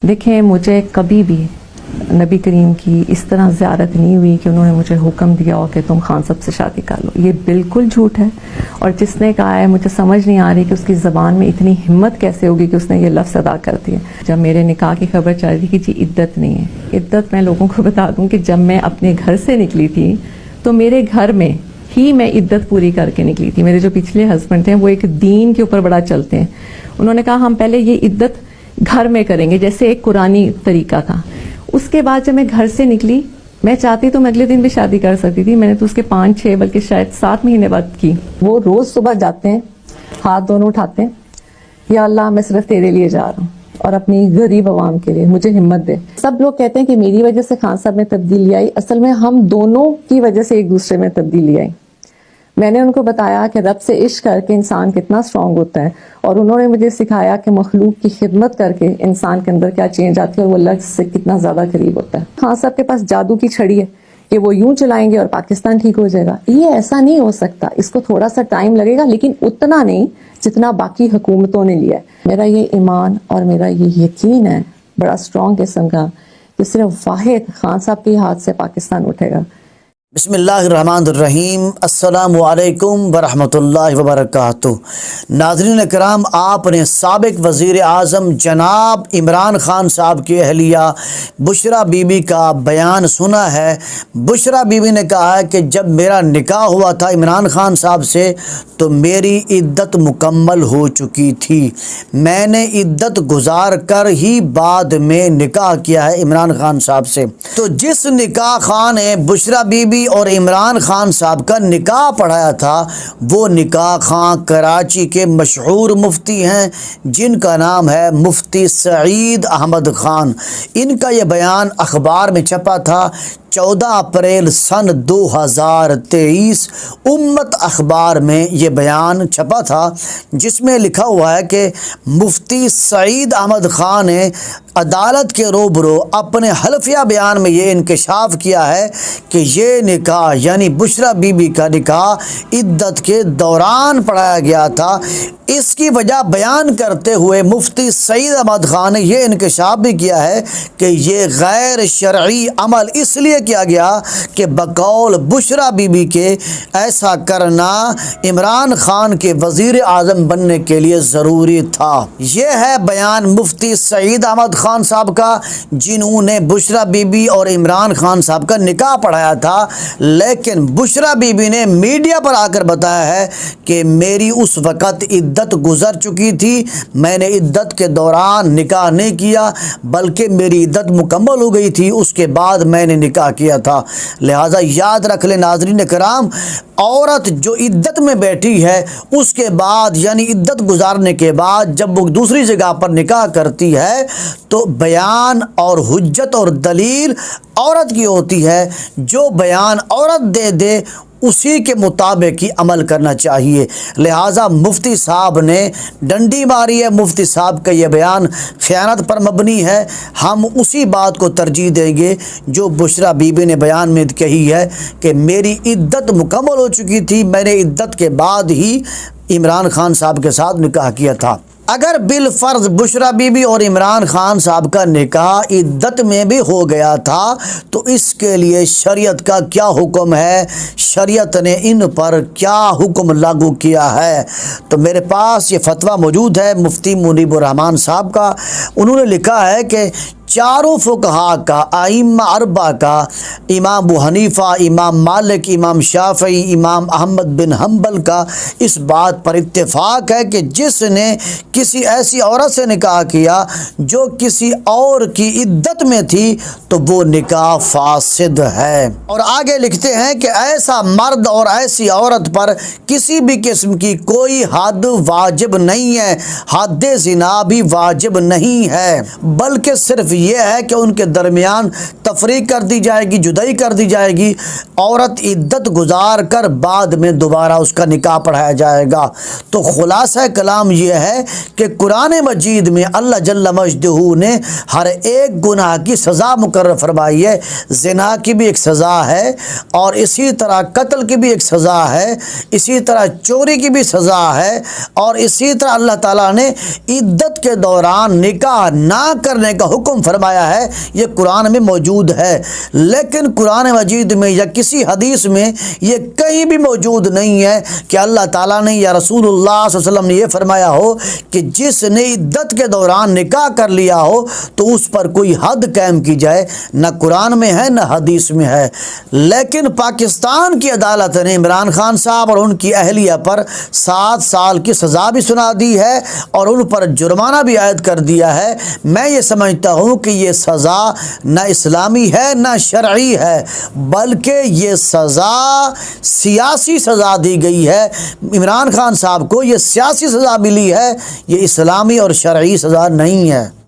دیکھیں مجھے کبھی بھی نبی کریم کی اس طرح زیارت نہیں ہوئی کہ انہوں نے مجھے حکم دیا ہو کہ تم خان صاحب سے شادی کر لو. یہ بالکل جھوٹ ہے. اور جس نے کہا ہے مجھے سمجھ نہیں آ رہی کہ اس کی زبان میں اتنی ہمت کیسے ہوگی کہ اس نے یہ لفظ ادا کر دیا. جب میرے نکاح کی خبر چل رہی تھی کہ جی عدت نہیں ہے. عدت میں لوگوں کو بتا دوں کہ جب میں اپنے گھر سے نکلی تھی تو میرے گھر میں ہی میں عدت پوری کر کے نکلی تھی. میرے جو پچھلے ہسبینڈ تھے وہ ایک دین کے اوپر بڑا چلتے ہیں. انہوں نے کہا ہم پہلے یہ عدت گھر میں کریں گے, جیسے ایک قرآنی طریقہ تھا. اس کے بعد جب میں گھر سے نکلی, میں چاہتی تو میں اگلے دن بھی شادی کر سکتی تھی. میں نے تو اس کے 5-6 بلکہ شاید 7 مہینے بعد کی. وہ روز صبح جاتے ہیں, ہاتھ دونوں اٹھاتے ہیں, یا اللہ میں صرف تیرے لیے جا رہا ہوں اور اپنی غریب عوام کے لیے مجھے ہمت دے. سب لوگ کہتے ہیں کہ میری وجہ سے خان صاحب میں تبدیلی آئی. اصل میں ہم دونوں کی وجہ سے ایک دوسرے میں تبدیلی آئی. میں نے ان کو بتایا کہ رب سے عشق کر کے انسان کتنا اسٹرانگ ہوتا ہے, اور انہوں نے مجھے سکھایا کہ مخلوق کی خدمت کر کے انسان کے اندر کیا چینج آتی ہے اور وہ اللہ سے کتنا زیادہ قریب ہوتا ہے. خان صاحب کے پاس جادو کی چھڑی ہے کہ وہ یوں چلائیں گے اور پاکستان ٹھیک ہو جائے گا. یہ ایسا نہیں ہو سکتا. اس کو تھوڑا سا ٹائم لگے گا, لیکن اتنا نہیں جتنا باقی حکومتوں نے لیا ہے. میرا یہ ایمان اور میرا یہ یقین ہے بڑا اسٹرانگ قسم کا کہ صرف واحد خان صاحب کے ہاتھ سے پاکستان اٹھے گا. بسم اللہ الرحمن الرحیم. السلام علیکم ورحمۃ اللہ وبرکاتہ. ناظرین کرام, آپ نے سابق وزیر اعظم جناب عمران خان صاحب کی اہلیہ بشریٰ بی بی کا بیان سنا ہے. بشریٰ بی بی نے کہا ہے کہ جب میرا نکاح ہوا تھا عمران خان صاحب سے تو میری عدت مکمل ہو چکی تھی. میں نے عدت گزار کر ہی بعد میں نکاح کیا ہے عمران خان صاحب سے. تو جس نکاح خان نے بشریٰ بی بی اور عمران خان صاحب کا نکاح پڑھایا تھا وہ نکاح خان کراچی کے مشہور مفتی ہیں جن کا نام ہے مفتی سعید احمد خان. ان کا یہ بیان اخبار میں چھپا تھا 14 اپریل سن 2023. امت اخبار میں یہ بیان چھپا تھا جس میں لکھا ہوا ہے کہ مفتی سعید احمد خان نے عدالت کے روبرو اپنے حلفیہ بیان میں یہ انکشاف کیا ہے کہ یہ نکاح یعنی بشریٰ بی بی کا نکاح عدت کے دوران پڑھایا گیا تھا. اس کی وجہ بیان کرتے ہوئے مفتی سعید احمد خان نے یہ انکشاف بھی کیا ہے کہ یہ غیر شرعی عمل اس لیے کیا گیا کہ بقول بشریٰ بی بی کے ایسا کرنا عمران خان کے وزیر اعظم بننے کے لیے ضروری تھا. یہ ہے بیان مفتی سعید احمد خان صاحب کا جنہوں نے بشریٰ بی بی اور عمران خان صاحب کا نکاح پڑھایا تھا. لیکن بشریٰ بی بی نے میڈیا پر آ کر بتایا ہے کہ میری اس وقت عدت گزر چکی تھی, میں نے عدت کے دوران نکاح نہیں کیا بلکہ میری عدت مکمل ہو گئی تھی, اس کے بعد میں نے نکاح کیا تھا. لہٰذا یاد رکھ لیں ناظرین کرام, عورت جو عدت میں بیٹھی ہے اس کے بعد یعنی عدت گزارنے کے بعد جب وہ دوسری جگہ پر نکاح کرتی ہے تو بیان اور حجت اور دلیل عورت کی ہوتی ہے. جو بیان عورت دے دے اسی کے مطابق ہی عمل کرنا چاہیے. لہٰذا مفتی صاحب نے ڈنڈی ماری ہے. مفتی صاحب کا یہ بیان خیانت پر مبنی ہے. ہم اسی بات کو ترجیح دیں گے جو بشریٰ بی بی نے بیان میں کہی ہے کہ میری عدت مکمل ہو چکی تھی, میں نے عدت کے بعد ہی عمران خان صاحب کے ساتھ نکاح کیا تھا. اگر بالفرض بشریٰ بی بی اور عمران خان صاحب کا نکاح عدت میں بھی ہو گیا تھا تو اس کے لیے شریعت کا کیا حکم ہے, شریعت نے ان پر کیا حکم لاگو کیا ہے. تو میرے پاس یہ فتویٰ موجود ہے مفتی منیب الرحمان صاحب کا. انہوں نے لکھا ہے کہ چاروں فقہا کا, ائمہ اربعہ کا, امام ابو حنیفہ, امام مالک, امام شافعی, امام احمد بن حنبل کا اس بات پر اتفاق ہے کہ جس نے کسی ایسی عورت سے نکاح کیا جو کسی اور کی عدت میں تھی تو وہ نکاح فاسد ہے. اور آگے لکھتے ہیں کہ ایسا مرد اور ایسی عورت پر کسی بھی قسم کی کوئی حد واجب نہیں ہے, حد زنا بھی واجب نہیں ہے, بلکہ صرف یہ ہے کہ ان کے درمیان تفریق کر دی جائے گی، جدائی کر دی جائے گی، عورت عدت گزار کر بعد میں دوبارہ اس کا نکاح پڑھایا جائے گا۔ تو خلاصہ کلام یہ ہے کہ قرآن مجید میں اللہ جل مجدہ نے ہر ایک گناہ کی سزا مقرر فرمائی ہے۔ زنا کی بھی ایک سزا ہے، اور اسی طرح قتل کی بھی ایک سزا ہے، اسی طرح چوری کی بھی سزا ہے، اور اسی طرح اللہ تعالیٰ نے عدت کے دوران نکاح نہ کرنے کا حکم فرمایا ہے۔ یہ قرآن میں موجود ہے، لیکن قرآن مجید میں یا کسی حدیث میں یہ کہیں بھی موجود نہیں ہے کہ اللہ تعالیٰ نے یا رسول اللہ صلی اللہ علیہ وسلم نے یہ فرمایا ہو کہ جس نے عدت کے دوران نکاح کر لیا ہو تو اس پر کوئی حد قائم کی جائے۔ نہ قرآن میں ہے نہ حدیث میں ہے۔ لیکن پاکستان کی عدالت نے عمران خان صاحب اور ان کی اہلیہ پر 7 سال کی سزا بھی سنا دی ہے اور ان پر جرمانہ بھی عائد کر دیا ہے۔ میں یہ سمجھتا ہوں کہ یہ سزا نہ اسلامی ہے نہ شرعی ہے، بلکہ یہ سزا سیاسی سزا دی گئی ہے۔ عمران خان صاحب کو یہ سیاسی سزا ملی ہے، یہ اسلامی اور شرعی سزا نہیں ہے۔